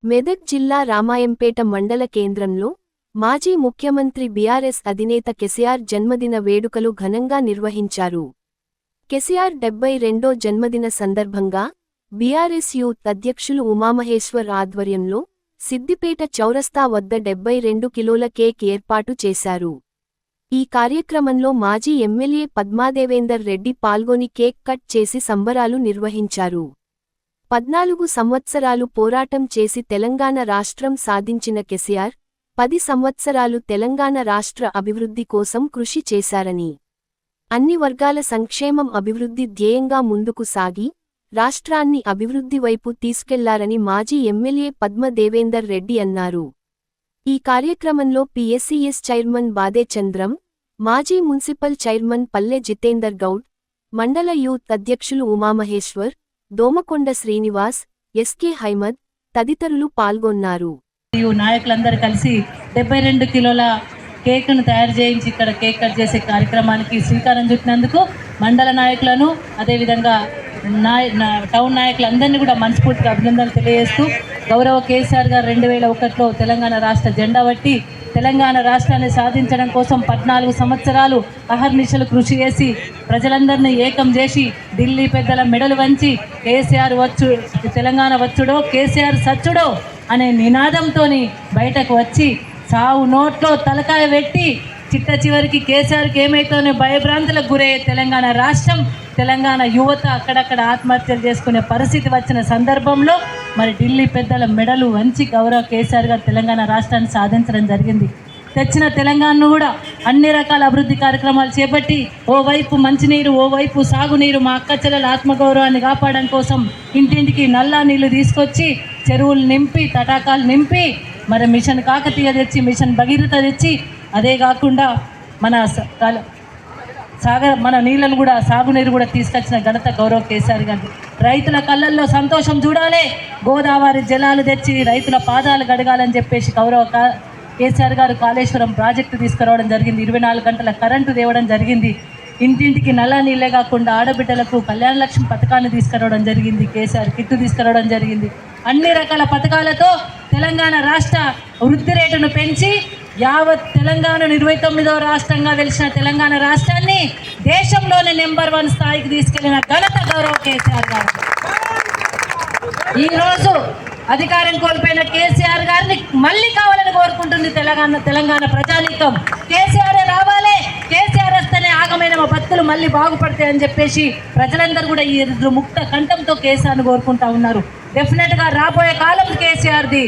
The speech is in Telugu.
మెదక్ జిల్లా రామాయంపేట మండల కేంద్రంలో మాజీ ముఖ్యమంత్రి బీఆర్ఎస్ అధినేత కేసీఆర్ జన్మదిన వేడుకలు ఘనంగా నిర్వహించారు. కేసీఆర్ 72వ జన్మదిన సందర్భంగా బీఆర్ఎస్ యూత్ అధ్యక్షులు ఉమామహేశ్వర్ ఆధ్వర్యంలో సిద్దిపేట చౌరస్తా వద్ద 72 కిలోల కేక్ ఏర్పాటు చేశారు. ఈ కార్యక్రమంలో మాజీ ఎమ్మెల్యే పద్మాదేవేందర్ రెడ్డి పాల్గొని కేక్ కట్ చేసి సంబరాలు నిర్వహించారు. 14 సంవత్సరాలు పోరాటం చేసి తెలంగాణ రాష్ట్రం సాధించిన కేసీఆర్ 10 సంవత్సరాలు తెలంగాణ రాష్ట్ర అభివృద్ధి కోసం కృషి చేశారని, అన్ని వర్గాల సంక్షేమం అభివృద్ధి ధ్యేయంగా ముందుకు సాగి రాష్ట్రాన్ని అభివృద్ధి వైపు తీసుకెళ్లారని మాజీ ఎమ్మెల్యే పద్మదేవేందర్ రెడ్డి అన్నారు. ఈ కార్యక్రమంలో పీఎస్సీఎస్ చైర్మన్ బాదే చంద్రం, మాజీ మున్సిపల్ చైర్మన్ పల్లె జితేందర్ గౌడ్, మండల యూత్ అధ్యక్షులు ఉమామహేశ్వర్, దోమకొండ శ్రీనివాస్, ఎస్కే హైమద్ తదితరులు పాల్గొన్నారు. నాయకులందరూ కలిసి 72 కిలోల కేక్ను తయారు చేయించి ఇక్కడ కేక్ కట్ చేసే కార్యక్రమానికి శ్రీకారం చుట్టినందుకు మండల నాయకులను అదేవిధంగా టౌన్ నాయకులందరినీ కూడా మనస్ఫూర్తిగా అభినందనలు తెలియజేస్తూ, గౌరవ కేసీఆర్ గారు 2001లో తెలంగాణ రాష్ట్ర జెండా పట్టి తెలంగాణ రాష్ట్రాన్ని సాధించడం కోసం 14 సంవత్సరాలు అహర్నిశలు కృషి చేసి ప్రజలందరినీ ఏకం చేసి ఢిల్లీ పెద్దల మెడలు వంచి కేసీఆర్ తెలంగాణ వచ్చుడో కేసీఆర్ సచ్చుడో అనే నినాదంతో బయటకు వచ్చి సావు నోట్లో తలకాయ పెట్టి చిట్ట చివరికి కేసీఆర్కి ఏమైతోనే భయభ్రాంతులకు గురయ్యే తెలంగాణ రాష్ట్రం, తెలంగాణ యువత అక్కడక్కడ ఆత్మహత్యలు చేసుకునే పరిస్థితి వచ్చిన సందర్భంలో మరి ఢిల్లీ పెద్దల మెడలు వంచి గౌరవ కేసీఆర్ గారు తెలంగాణ రాష్ట్రాన్ని సాధించడం జరిగింది. తెచ్చిన తెలంగాణను కూడా అన్ని రకాల అభివృద్ధి కార్యక్రమాలు చేపట్టి ఓవైపు మంచినీరు, ఓవైపు సాగునీరు, మా అక్క చెల్లెల ఆత్మగౌరవాన్ని కాపాడడం కోసం ఇంటింటికి నల్లా నీళ్లు తీసుకొచ్చి చెరువులు నింపి తటాకాలు నింపి మరి మిషన్ కాకతీయ తెచ్చి మిషన్ భగీరథ తెచ్చి అదే కాకుండా మన నీళ్ళను కూడా సాగునీరు కూడా తీసుకొచ్చిన ఘనత గౌరవ కేసీఆర్ గారు. రైతుల కళ్ళల్లో సంతోషం చూడాలి, గోదావరి జలాలు తెచ్చి రైతుల పాదాలు గడగాలని చెప్పేసి గౌరవ కేసీఆర్ గారు కాళేశ్వరం ప్రాజెక్టు తీసుకురావడం జరిగింది. 24 గంటల కరెంటు తేవడం జరిగింది. ఇంటింటికి నల్ల నీళ్ళే కాకుండా ఆడబిడ్డలకు కళ్యాణ లక్ష్మి పథకాన్ని తీసుకురావడం జరిగింది. కేసీఆర్ కిట్టు తీసుకురావడం జరిగింది. అన్ని రకాల పథకాలతో తెలంగాణ రాష్ట్ర వృద్ధి రేటును పెంచి యావత్ తెలంగాణను 29వ రాష్ట్రంగా వెలిసిన తెలంగాణ రాష్ట్రాన్ని దేశంలోనే నెంబర్ 1 స్థాయికి తీసుకెళ్లిన ఘనత గౌరవ కేసీఆర్ గారు. ఈరోజు అధికారం కోల్పోయిన కేసీఆర్ గారిని మళ్ళీ కావాలని కోరుకుంటుంది తెలంగాణ ప్రజానీకం. కేసీఆర్ రావాలి, కేసీఆర్ వస్తేనే ఆగమైన మా బతుకులు మళ్ళీ బాగుపడతాయని చెప్పేసి ప్రజలందరూ కూడా ఈ ముక్త కంఠంతో కేసీఆర్ను కోరుకుంటా ఉన్నారు. డెఫినెట్గా రాబోయే కాలం కేసీఆర్ది.